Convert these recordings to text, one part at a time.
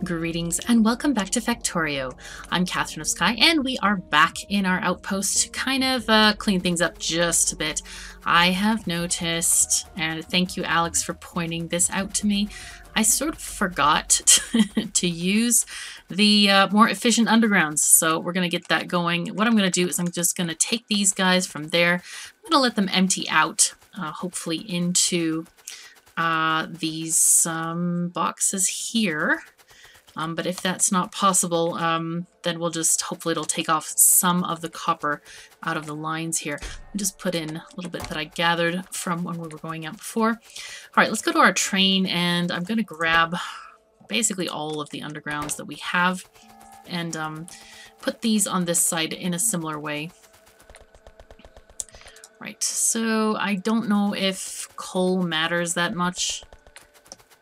Greetings and welcome back to Factorio. I'm KatherineOfSky and we are back in our outpost to kind of clean things up just a bit. I have noticed, and thank you Alex for pointing this out to me, I sort of forgot to use the more efficient undergrounds, so we're going to get that going. What I'm going to do is I'm just going to take these guys from there. I'm going to let them empty out, hopefully into these boxes here. But if that's not possible, then we'll just, hopefully it'll take off some of the copper out of the lines here. I'll just put in a little bit that I gathered from when we were going out before. All right, let's go to our train, and I'm going to grab basically all of the undergrounds that we have and put these on this side in a similar way. Right, so I don't know if coal matters that much,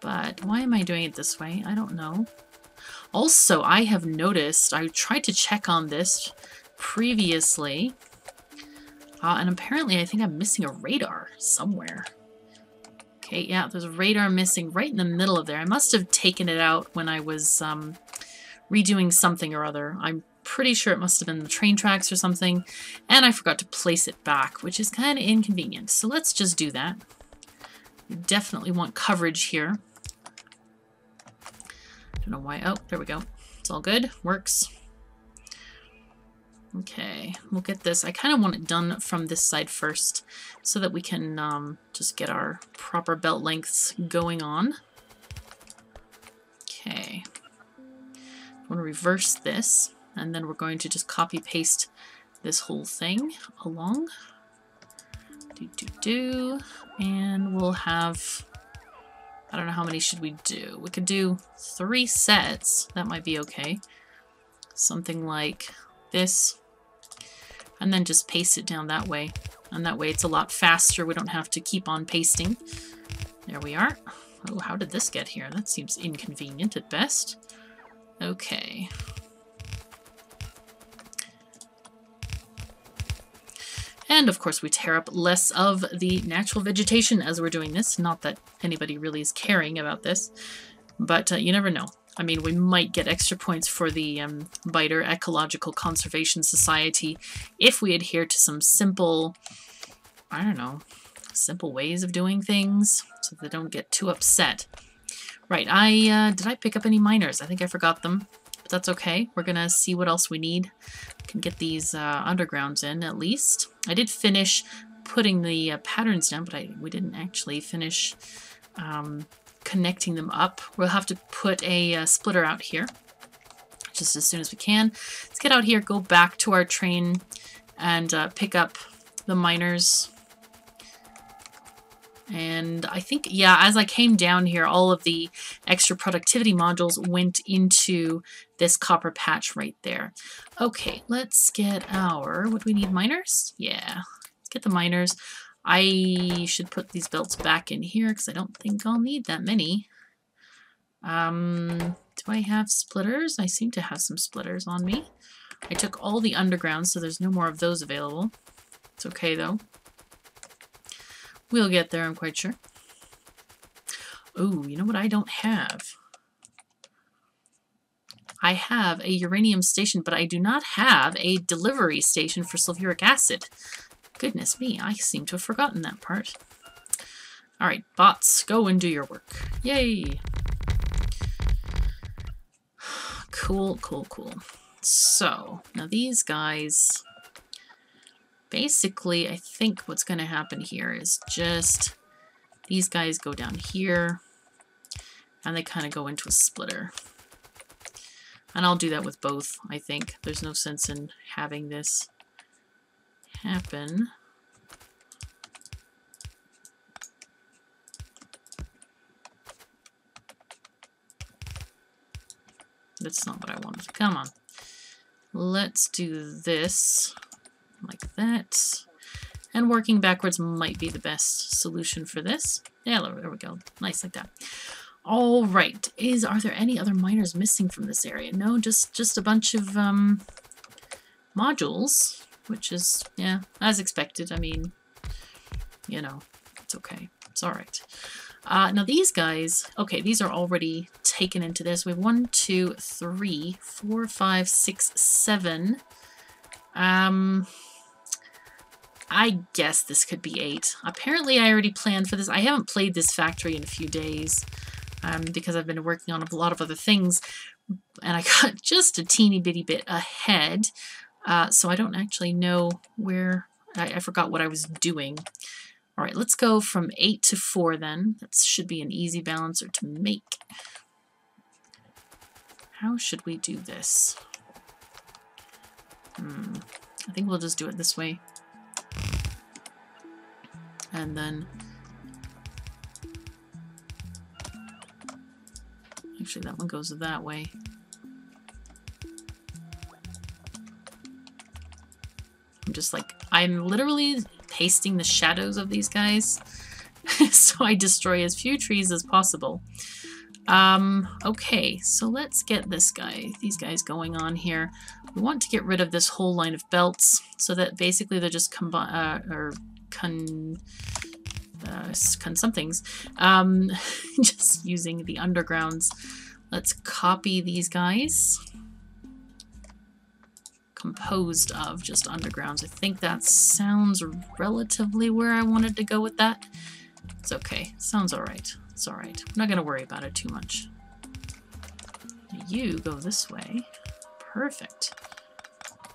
but why am I doing it this way? I don't know. Also, I have noticed, I tried to check on this previously, and apparently I think I'm missing a radar somewhere. Okay, yeah, there's a radar missing right in the middle of there. I must have taken it out when I was redoing something or other. I'm pretty sure it must have been the train tracks or something, and I forgot to place it back, which is kind of inconvenient. So let's just do that. We definitely want coverage here. Don't know why. Oh, there we go. It's all good. Works. Okay, we'll get this. I kind of want it done from this side first so that we can just get our proper belt lengths going on. Okay. I want to reverse this, and then we're going to just copy paste this whole thing along. And we'll have, I don't know, how many should we do? We could do 3 sets. That might be okay. Something like this. And then just paste it down that way. And that way it's a lot faster. We don't have to keep on pasting. There we are. Oh, how did this get here? That seems inconvenient at best. Okay. And of course we tear up less of the natural vegetation as we're doing this. Not that anybody really is caring about this, but you never know. I mean, we might get extra points for the Biter Ecological Conservation Society if we adhere to some simple, I don't know, simple ways of doing things so they don't get too upset. Right, did I pick up any miners? I think I forgot them. That's okay. We're gonna see what else we need. We can get these undergrounds in at least. I did finish putting the patterns down, but we didn't actually finish connecting them up. We'll have to put a splitter out here just as soon as we can. Let's get out here, go back to our train, and pick up the miners. And I think, yeah, as I came down here, all of the extra productivity modules went into this copper patch right there. Okay, let's get our, what do we need, miners? Yeah, let's get the miners. I should put these belts back in here because I don't think I'll need that many. Do I have splitters? I seem to have some splitters on me. I took all the underground, so there's no more of those available. It's okay, though. We'll get there, I'm quite sure. Oh, you know what I don't have? I have a uranium station, but I do not have a delivery station for sulfuric acid. Goodness me, I seem to have forgotten that part. Alright, bots, go and do your work. Yay! Cool, cool, cool. So, now these guys... Basically, I think what's going to happen here is just these guys go down here and they kind of go into a splitter. And I'll do that with both, I think. There's no sense in having this happen. That's not what I wanted. Come on. Let's do this. Like that. And working backwards might be the best solution for this. Yeah, there we go. Nice, like that. All right. Are there any other miners missing from this area? No, just a bunch of modules, which is, yeah, as expected. I mean, you know, it's okay. It's all right. Now these guys, okay, these are already taken into this. We have 1, 2, 3, 4, 5, 6, 7. I guess this could be 8. Apparently I already planned for this. I haven't played this factory in a few days because I've been working on a lot of other things, and I got just a teeny bitty bit ahead, so I don't actually know where. I forgot what I was doing. All right, let's go from 8 to 4 then. That should be an easy balancer to make. How should we do this? I think we'll just do it this way. And then... Actually, that one goes that way. I'm literally pasting the shadows of these guys so I destroy as few trees as possible. Okay, so let's get these guys going on here. We want to get rid of this whole line of belts so that basically they're just somethings. Just using the undergrounds. Let's copy these guys. Composed of just undergrounds. I think that sounds relatively where I wanted to go with that. It's okay. Sounds alright. It's alright. I'm not going to worry about it too much. You go this way. Perfect.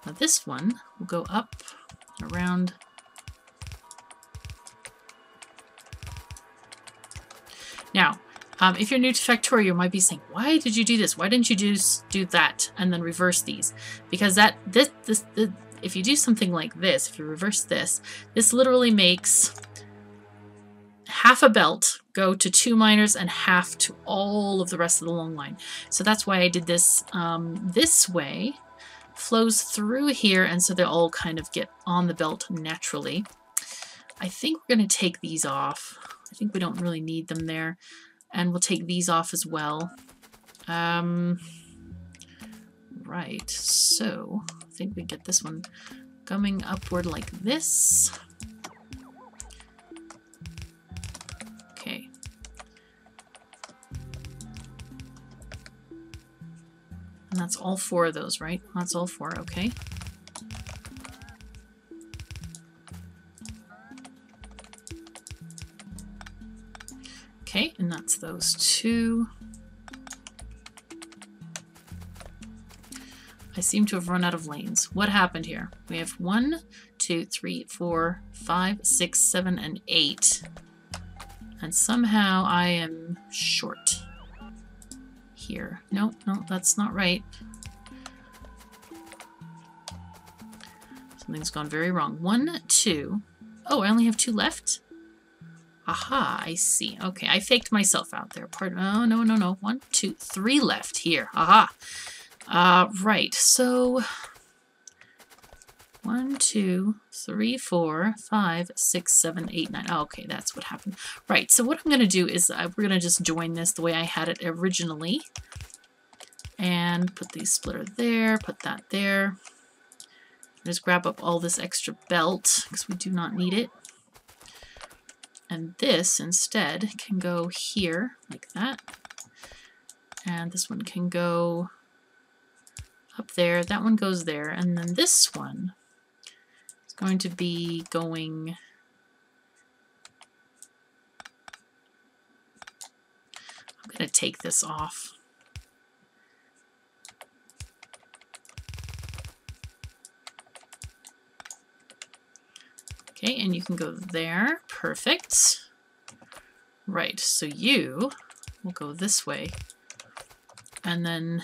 Now this one will go up around. Now, if you're new to Factorio, you might be saying, why did you do this? Why didn't you just do that and then reverse these? Because if you do something like this, if you reverse this, this literally makes half a belt go to 2 miners and half to all of the rest of the long line. So that's why I did this this way. Flows through here, and so they all kind of get on the belt naturally. I think we're going to take these off. I think we don't really need them there. And we'll take these off as well. Right, so I think we get this one coming upward like this. Okay. And that's all 4 of those, right? That's all 4, okay. Okay, and that's those 2. I seem to have run out of lanes. What happened here? We have 1, 2, 3, 4, 5, 6, 7, and 8. And somehow I am short here. No, that's not right. Something's gone very wrong. 1, 2. Oh, I only have 2 left? Aha, I see. Okay, I faked myself out there. Pardon. Oh, no. 1, 2, 3 left here. Aha. Right, so 1, 2, 3, 4, 5, 6, 7, 8, 9. Oh, okay, that's what happened. Right, so what I'm going to do is we're going to just join this the way I had it originally. And put the splitter there, put that there. Just grab up all this extra belt because we do not need it. And this instead can go here like that. And this one can go up there. That one goes there. And then this one is going to be going... I'm going to take this off. Okay, and you can go there. Perfect. Right, so you will go this way. And then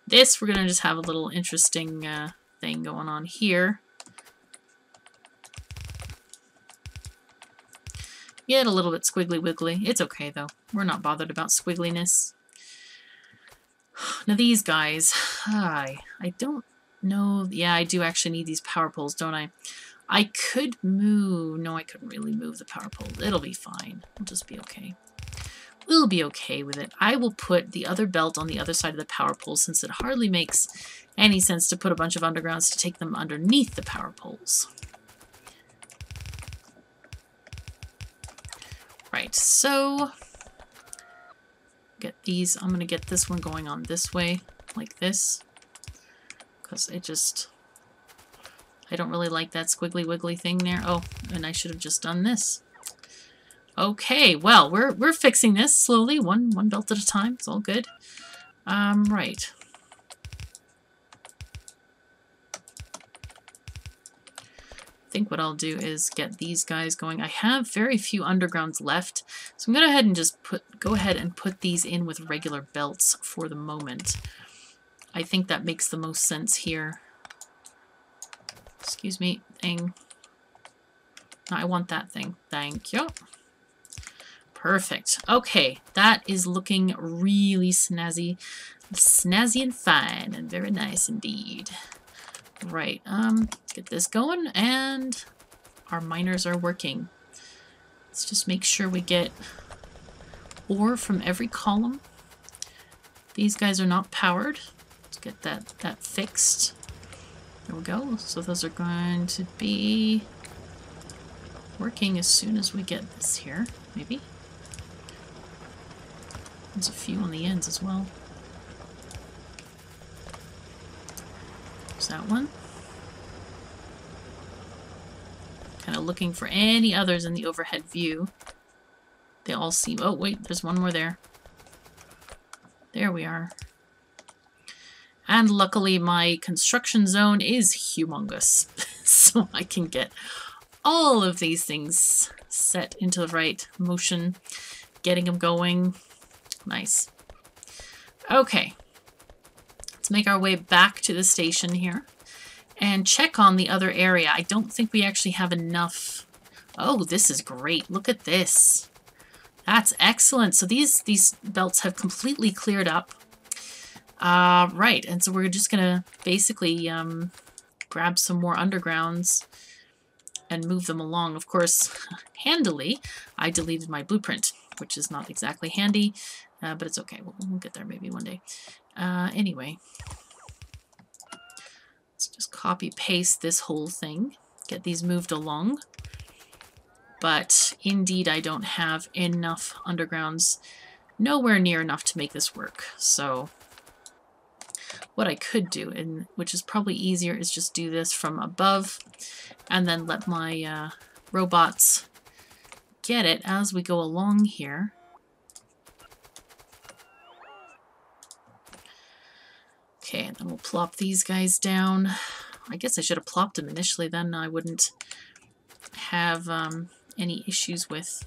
this, we're going to just have a little interesting thing going on here. Get a little bit squiggly wiggly. It's okay, though. We're not bothered about squiggliness. Now these guys, I don't know. Yeah, I do actually need these power poles, don't I? I could move... No, I couldn't really move the power pole. It'll be fine. We'll just be okay. We'll be okay with it. I will put the other belt on the other side of the power pole since it hardly makes any sense to put a bunch of undergrounds to take them underneath the power poles. Right, so get these. I'm going to get this one going on this way, like this, because it just, I don't really like that squiggly wiggly thing there. Oh, and I should have just done this. Okay, well, we're fixing this slowly, one belt at a time. It's all good. Right. I think what I'll do is get these guys going. I have very few undergrounds left, so I'm going to go ahead and just go ahead and put these in with regular belts for the moment. I think that makes the most sense here. Excuse me, thing. No, I want that thing. Thank you. Perfect. Okay, that is looking really snazzy. Snazzy and fine, and very nice indeed. Right, get this going, and our miners are working. Let's just make sure we get ore from every column. These guys are not powered. Let's get that fixed. There we go. So those are going to be working as soon as we get this here, maybe. There's a few on the ends as well. There's that one. Kind of looking for any others in the overhead view. They all seem... Oh, wait, there's one more there. There we are. And luckily my construction zone is humongous. So I can get all of these things set into the right motion. Getting them going. Nice. Okay. Let's make our way back to the station here. And check on the other area. I don't think we actually have enough. Oh, this is great. Look at this. That's excellent. So these belts have completely cleared up. Right, and so we're just going to basically grab some more undergrounds and move them along. Of course, handily, I deleted my blueprint, which is not exactly handy, but it's okay. We'll get there maybe one day. Anyway, let's just copy-paste this whole thing, get these moved along. But indeed, I don't have enough undergrounds, nowhere near enough to make this work. So what I could do, and which is probably easier, is just do this from above and then let my robots get it as we go along here. Okay, and then we'll plop these guys down. I guess I should have plopped them initially, then I wouldn't have any issues with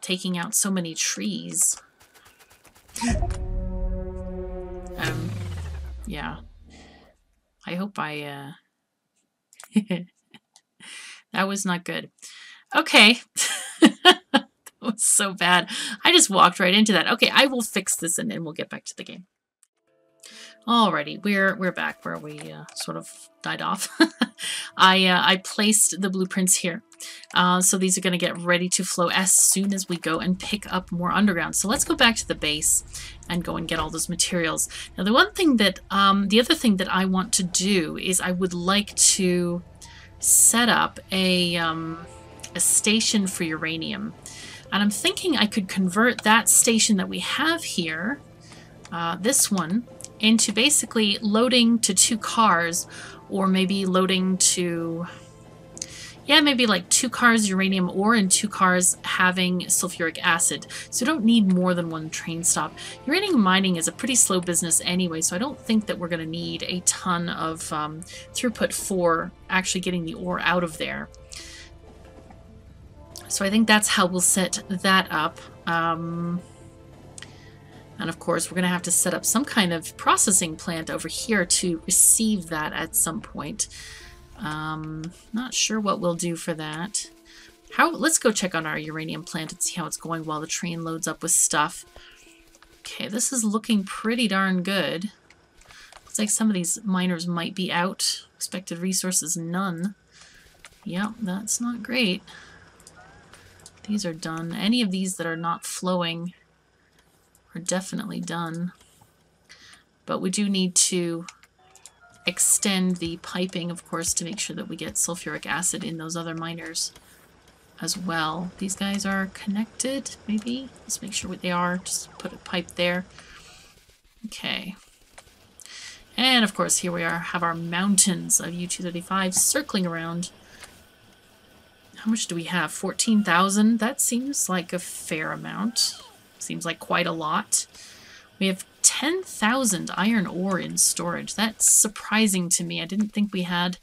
taking out so many trees. Yeah. I hope I, that was not good. Okay. That was so bad. I just walked right into that. Okay, I will fix this and then we'll get back to the game. Alrighty, we're back where we sort of died off. I placed the blueprints here. So these are going to get ready to flow as soon as we go and pick up more underground. So let's go back to the base and go and get all those materials. Now the one thing that, the other thing that I want to do is I would like to set up a station for uranium. And I'm thinking I could convert that station that we have here, this one, into basically loading to 2 cars, or maybe loading to, yeah, maybe like 2 cars uranium ore and 2 cars having sulfuric acid. So you don't need more than 1 train stop. Uranium mining is a pretty slow business anyway, so I don't think that we're going to need a ton of throughput for actually getting the ore out of there. So I think that's how we'll set that up. And of course, we're going to have to set up some kind of processing plant over here to receive that at some point. Not sure what we'll do for that. Let's go check on our uranium plant and see how it's going while the train loads up with stuff. Okay, this is looking pretty darn good. Looks like some of these miners might be out. Expected resources, none. Yep, that's not great. These are done. Any of these that are not flowing are definitely done. But we do need to extend the piping, of course, to make sure that we get sulfuric acid in those other miners. as well. These guys are connected, maybe? Let's make sure what they are. Just put a pipe there. Okay. And of course, here we are, have our mountains of U-235 circling around. How much do we have? 14,000? That seems like a fair amount. Seems like quite a lot. We have 10,000 iron ore in storage. That's surprising to me. I didn't think we had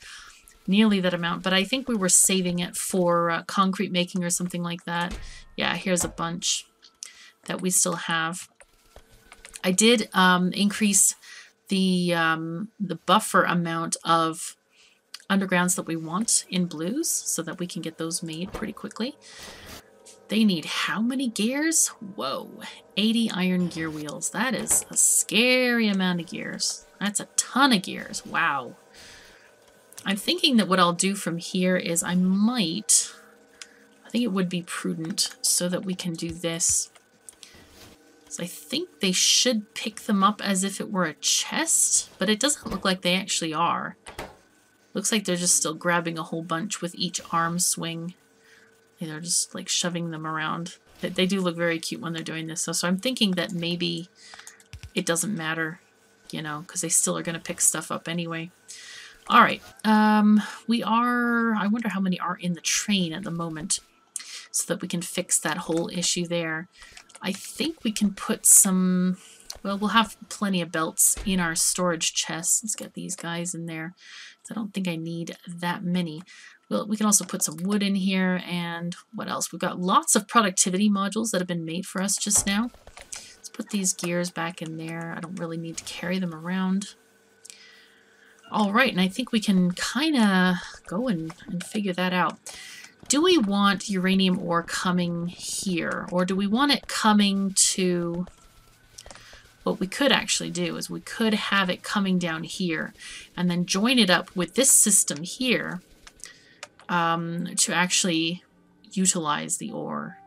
nearly that amount, but I think we were saving it for concrete making or something like that. Yeah, here's a bunch that we still have. I did increase the buffer amount of undergrounds that we want in blues so that we can get those made pretty quickly. They need how many gears? Whoa, 80 iron gear wheels. That is a scary amount of gears. That's a ton of gears. Wow. I'm thinking that what I'll do from here is I think it would be prudent so that we can do this. So I think they should pick them up as if it were a chest, but it doesn't look like they actually are. Looks like they're just still grabbing a whole bunch with each arm swing. They're just like shoving them around. They do look very cute when they're doing this. So I'm thinking that maybe it doesn't matter, you know, because they still are going to pick stuff up anyway. All right. I wonder how many are in the train at the moment so that we can fix that whole issue there. I think we can put some, well, we'll have plenty of belts in our storage chests. Let's get these guys in there. I don't think I need that many. Well, we can also put some wood in here, and what else? We've got lots of productivity modules that have been made for us just now. Let's put these gears back in there. I don't really need to carry them around. All right, and I think we can kind of go and figure that out. Do we want uranium ore coming here, or do we want it coming to... What we could actually do is we could have it coming down here and then join it up with this system here to actually utilize the ore.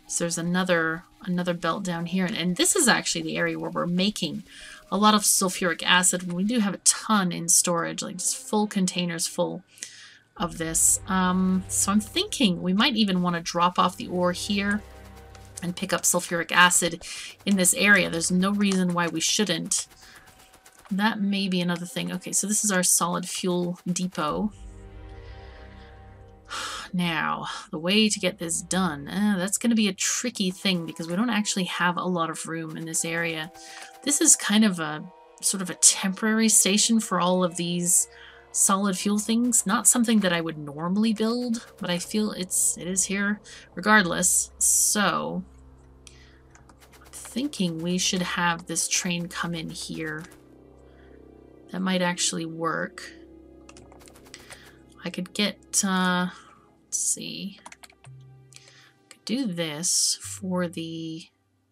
So there's another belt down here, and this is actually the area where we're making a lot of sulfuric acid, and we do have a ton in storage, like just full containers full of this. So I'm thinking we might even want to drop off the ore here and pick up sulfuric acid in this area. There's no reason why we shouldn't. That may be another thing. Okay, so this is our solid fuel depot. Now, the way to get this done, that's going to be a tricky thing because we don't actually have a lot of room in this area. This is kind of a sort of a temporary station for all of these solid fuel things. Not something that I would normally build, but I feel it is here regardless. So I'm thinking we should have this train come in here. That might actually work. I could get let's see, I could do this for the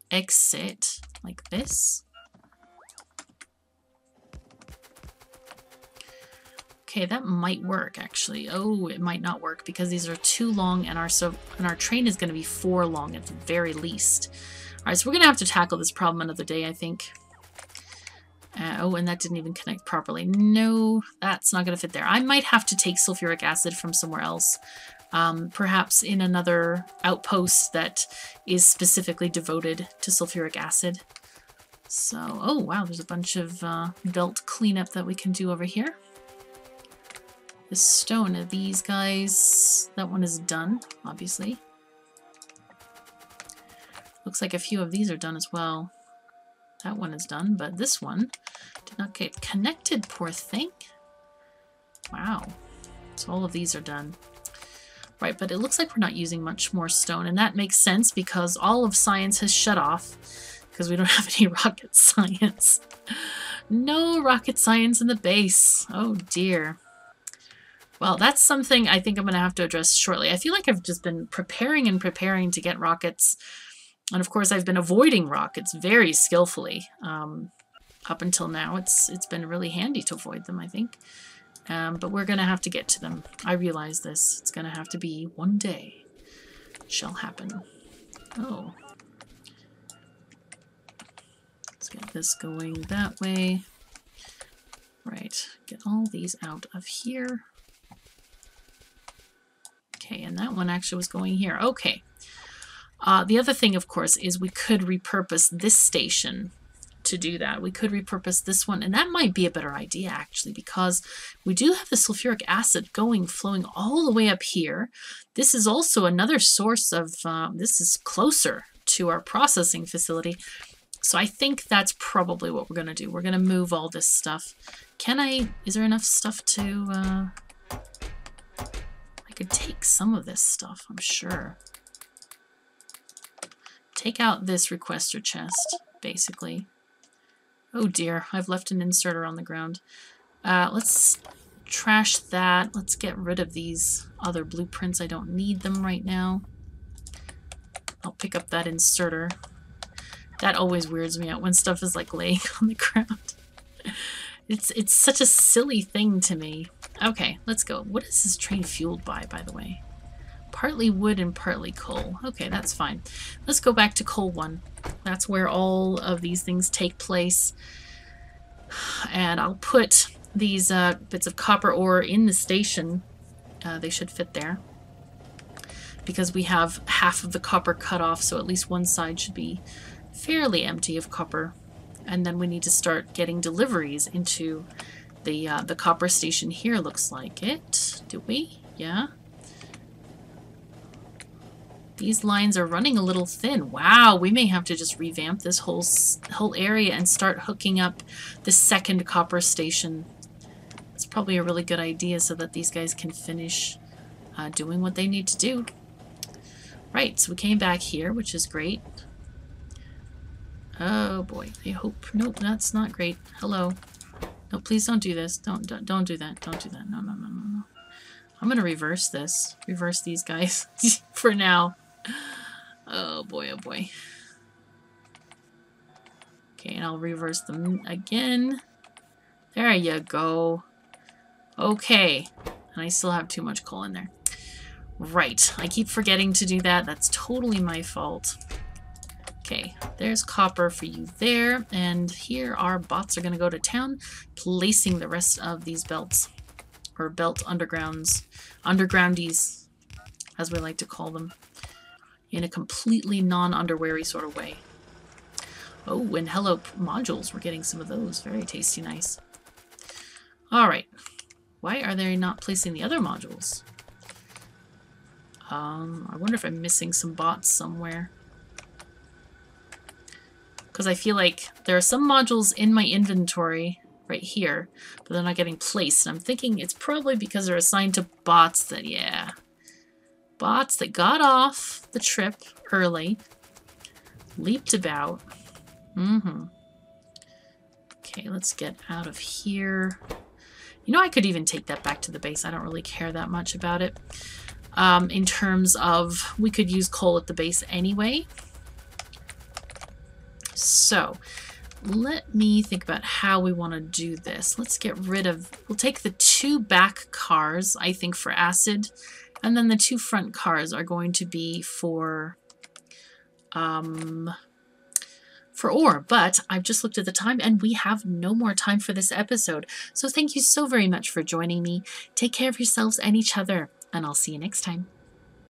exit like this. Okay, that might work actually. Oh, it might not work because these are too long, and our train is going to be 4 long at the very least. All right, so we're going to have to tackle this problem another day, I think. Oh, and that didn't even connect properly. No, that's not going to fit there. I might have to take sulfuric acid from somewhere else. Perhaps in another outpost that is specifically devoted to sulfuric acid. So, oh wow, there's a bunch of belt cleanup that we can do over here. The stone of these guys, that one is done, obviously. Looks like a few of these are done as well. That one is done, but this one did not get connected, poor thing. Wow. So all of these are done. Right, but it looks like we're not using much more stone, and that makes sense because all of science has shut off because we don't have any rocket science. No rocket science in the base. Oh dear. Well, that's something I think I'm going to have to address shortly. I feel like I've just been preparing and preparing to get rockets. And of course, I've been avoiding rockets very skillfully. Up until now, it's been really handy to avoid them, I think. But we're going to have to get to them. I realize this. It's going to have to be one day. It shall happen. Oh. Let's get this going that way. Right. Get all these out of here. Okay, and that one actually was going here. Okay. The other thing, of course, is we could repurpose this station to do that. We could repurpose this one, and that might be a better idea, actually, because we do have the sulfuric acid flowing all the way up here. This is also another source of, this is closer to our processing facility. So I think that's probably what we're going to do. We're going to move all this stuff. Is there enough stuff to, I could take some of this stuff, I'm sure. Take out this requester chest, basically. Oh dear, I've left an inserter on the ground. Let's trash that. Let's get rid of these other blueprints. I don't need them right now. I'll pick up that inserter. That always weirds me out when stuff is like laying on the ground. It's such a silly thing to me. Okay, let's go. What is this train fueled by the way? Partly wood and partly coal. Okay, that's fine. Let's go back to coal 1. That's where all of these things take place. And I'll put these bits of copper ore in the station. They should fit there. Because we have half of the copper cut off, so at least one side should be fairly empty of copper. And then we need to start getting deliveries into the copper station here, looks like it. Do we? Yeah. These lines are running a little thin. Wow, we may have to just revamp this whole area and start hooking up the second copper station. It's probably a really good idea so that these guys can finish doing what they need to do. Right, so we came back here, which is great. Oh boy, I hope. Nope, that's not great. Hello. No, please don't do this. Don't do that. Don't do that. No. I'm gonna reverse this. Reverse these guys for now. Oh boy, oh boy. Okay, and I'll reverse them again. There you go. Okay. And I still have too much coal in there. Right. I keep forgetting to do that. That's totally my fault. Okay, there's copper for you there. And here our bots are going to go to town, placing the rest of these belts. Or belt undergrounds. Undergroundies, as we like to call them. In a completely non-underweary sort of way. Oh, and hello modules. We're getting some of those. Very tasty, nice. Alright. Why are they not placing the other modules? I wonder if I'm missing some bots somewhere. Because I feel like there are some modules in my inventory right here, but they're not getting placed. And I'm thinking it's probably because they're assigned to bots that, yeah. Bots that got off the trip early, leaped about. Okay, let's get out of here. You know, I could even take that back to the base. I don't really care that much about it. In terms of, we could use coal at the base anyway. So, let me think about how we want to do this. Let's get rid of, we'll take the 2 back cars, I think, for acid. And then the 2 front cars are going to be for ore. But I've just looked at the time and we have no more time for this episode. So thank you so very much for joining me. Take care of yourselves and each other, and I'll see you next time.